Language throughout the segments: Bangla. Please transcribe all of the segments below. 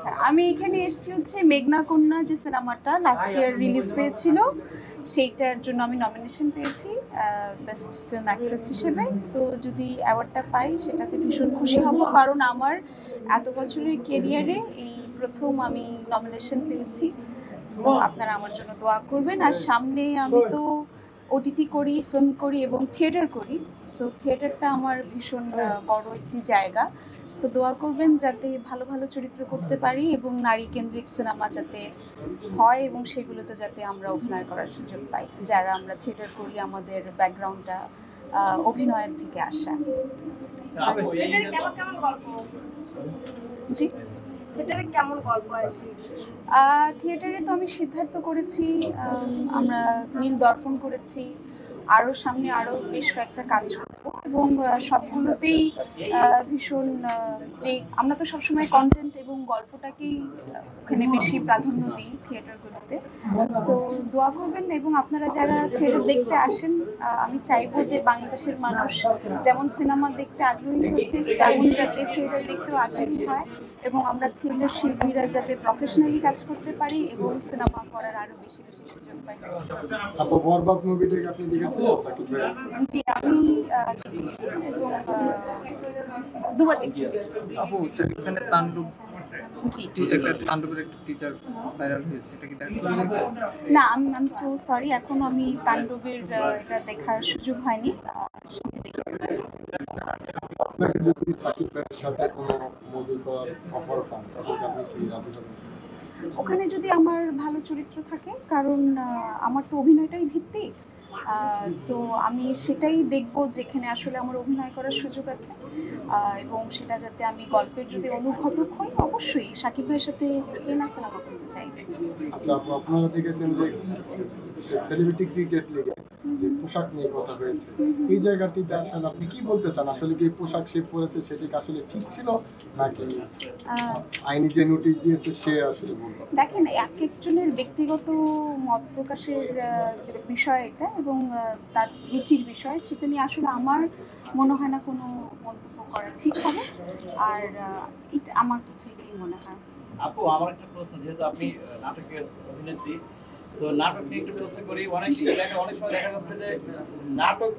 আমি এখানে এসেছি হচ্ছে মেঘনা কন্যা যে সিনেমাটা লাস্ট ইয়ার রিলিজ পেয়েছিল, সেইটার জন্য আমি নমিনেশন পেয়েছি বেস্ট ফিল্ম অ্যাক্ট্রেস হিসেবে। তো যদি অ্যাওয়ার্ডটা পাই সেটাতে ভীষণ খুশি হব, কারণ আমার এত বছরের কেরিয়ারে এই প্রথম আমি নমিনেশন পেয়েছি। সো আপনারা আমার জন্য দোয়া করবেন। আর সামনে আমি তো ওটিটি করি, ফিল্ম করি এবং থিয়েটার করি। সো থিয়েটারটা আমার ভীষণ বড় একটি জায়গা। সো দোয়া করবেন যাতে ভালো ভালো চরিত্র করতে পারি এবং নারী কেন্দ্রিক সিনেমা যাতে হয় এবং সেগুলোতে যাতে আমরা অভিনয় করার সুযোগ পাই, যারা আমরা থিয়েটার করি আমাদের ব্যাকগ্রাউন্ডটা অভিনয়ের থেকে আসা। জি, থিয়েটারে তো আমি সিদ্ধার্থ করেছি, আমরা নীল দর্পণ করেছি, আরও সামনে আরও বেশ কয়েকটা কাজ করবো এবং সবগুলোতেই ভীষণ যে আমরা তো সবসময় কন্টেন্ট এবং গল্পটাকেই ওখানে বেশি প্রাধান্য দিই থিয়েটারগুলোতে। সো দোয়া করবেন এবং আপনারা যারা থিয়েটার দেখতে আসেন, আমি চাইবো যে বাংলাদেশের মানুষ যেমন সিনেমা দেখতে আগ্রহী হচ্ছে তেমন যাতে থিয়েটার দেখতেও আগ্রহী হয় এবং আমরা থিয়েটার শিল্পীরা যাতে প্রফেশনালি কাজ করতে পারি এবং সিনেমা করার আরো বেশি বেশি সুযোগ পাই। আপু বরবাদ মুভিটা কি আপনি দেখেছেন সাকিব ভাই? জি, আমি দেখেছি এবং দুবার দেখেছি। আপু সাকিব খানের তাণ্ডব, জি, একটা তাণ্ডবের একটা টিচার ভাইরাল হয়েছে, এটা কি না আমি সো সরি, এখনো আমি তাণ্ডবের এটা দেখার সুযোগ হয়নি। সামনে দেখেছি। আপনাকে যদি সাকিব ভাইয়ের সাথে কোনো মুভি করার অফার পান তাহলে আপনি কি রাজি হবেন? ওখানে যদি আমার ভালো চরিত্র থাকে, কারণ আমার তো অভিনয়টাই ভিত্তি, সো আমি সেটাই দেখবো যেখানে আসলে আমার অভিনয় করার সুযোগ আছে এবং সেটা যাতে আমি গল্পের যদি অনুঘটক হই, অবশ্যই সাকিব ভাইয়ের সাথে কে না সিনেমা করতে চাই। আচ্ছা আপু, আপনারা দেখেছেন যে সেলিব্রিটি ক্রিকেট লিগে যে পোশাক নিয়ে কথা হয়েছে, এই জায়গাটিতে আসলে আপনি কি বলতে চান? আসলে কি পোশাক সে পরেছে সেটি কি আসলে ঠিক ছিল নাকি আইনি যে নোটিশ দিয়েছে সে আসলে বলল? দেখেন, এক একজনের ব্যক্তিগত মত প্রকাশের বিষয় এটা এবং তার রুচির বিষয়, সেটা নিয়ে আসলে আমার মনে হয় না কোনো মন্তব্য করা ঠিক হবে। আর এটা আমার কাছে এটাই মনে হয়। আপু, আমার একটা প্রশ্ন, যেহেতু আপনি নাটকের অভিনেত্রী, তো নাটক নিয়ে একটু প্রশ্ন করি। অনেক সময় দেখা যাচ্ছে যে নাটক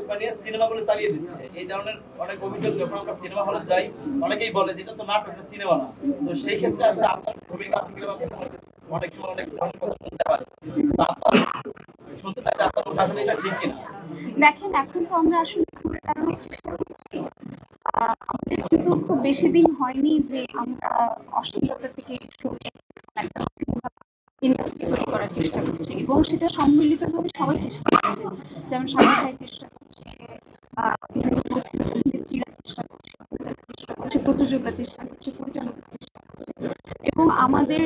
বানিয়ে সিনেমা বলে চালিয়ে দিচ্ছে। এই ধরনের অনেক অভিযোগ যখন আমরা সিনেমা হলে যাই, অনেকেই বলে যে এটা তো নাটক, এটা সিনেমা না। তো সেই ক্ষেত্রে আসলে আপনার ভূমিকা আছে কিনা, অনেক সময় অনেক ধরনের কথা শুনতে পারে, শুনতে চাই আপনার আসলে এটা ঠিক কিনা। দেখেন, এখন তো আমরা আসলে ঘুরে দাঁড়ানোর চেষ্টা করছি। আমাদের কিন্তু খুব বেশি দিন হয়নি যে আমরা অশ্লীলতা থেকে সরে একটা ইন্ডাস্ট্রি তৈরি করার চেষ্টা করছি এবং সেটা সম্মিলিতভাবে সবাই চেষ্টা করছে। যেমন সাকিব ভাই চেষ্টা করছে, অভিনেত্রীরা চেষ্টা করছে, চেষ্টা করছে, প্রযোজকরা চেষ্টা করছে, পরিচালকরা চেষ্টা করছে এবং আমাদের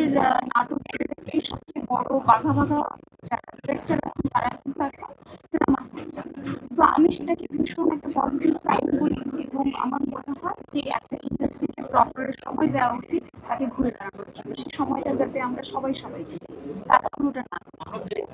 নাটকের ইন্ডাস্ট্রির সবচেয়ে বড় বাঘা বাঘা যারা ডিরেক্টর আছেন তারা কিন্তু এখন সিনেমা করছেন। সো আমি সেটাকে ভীষণ একটা পজিটিভ সাইড বলি এবং আমার মনে হয় যে একটা ইন্ডাস্ট্রিকে প্রপার সময় দেওয়া উচিত তাকে ঘুরে দাঁড়ানোর জন্য। সেই সময়টা যাতে আমরা সবাই দিই, তার পুরোটা না। আমরা দেখছি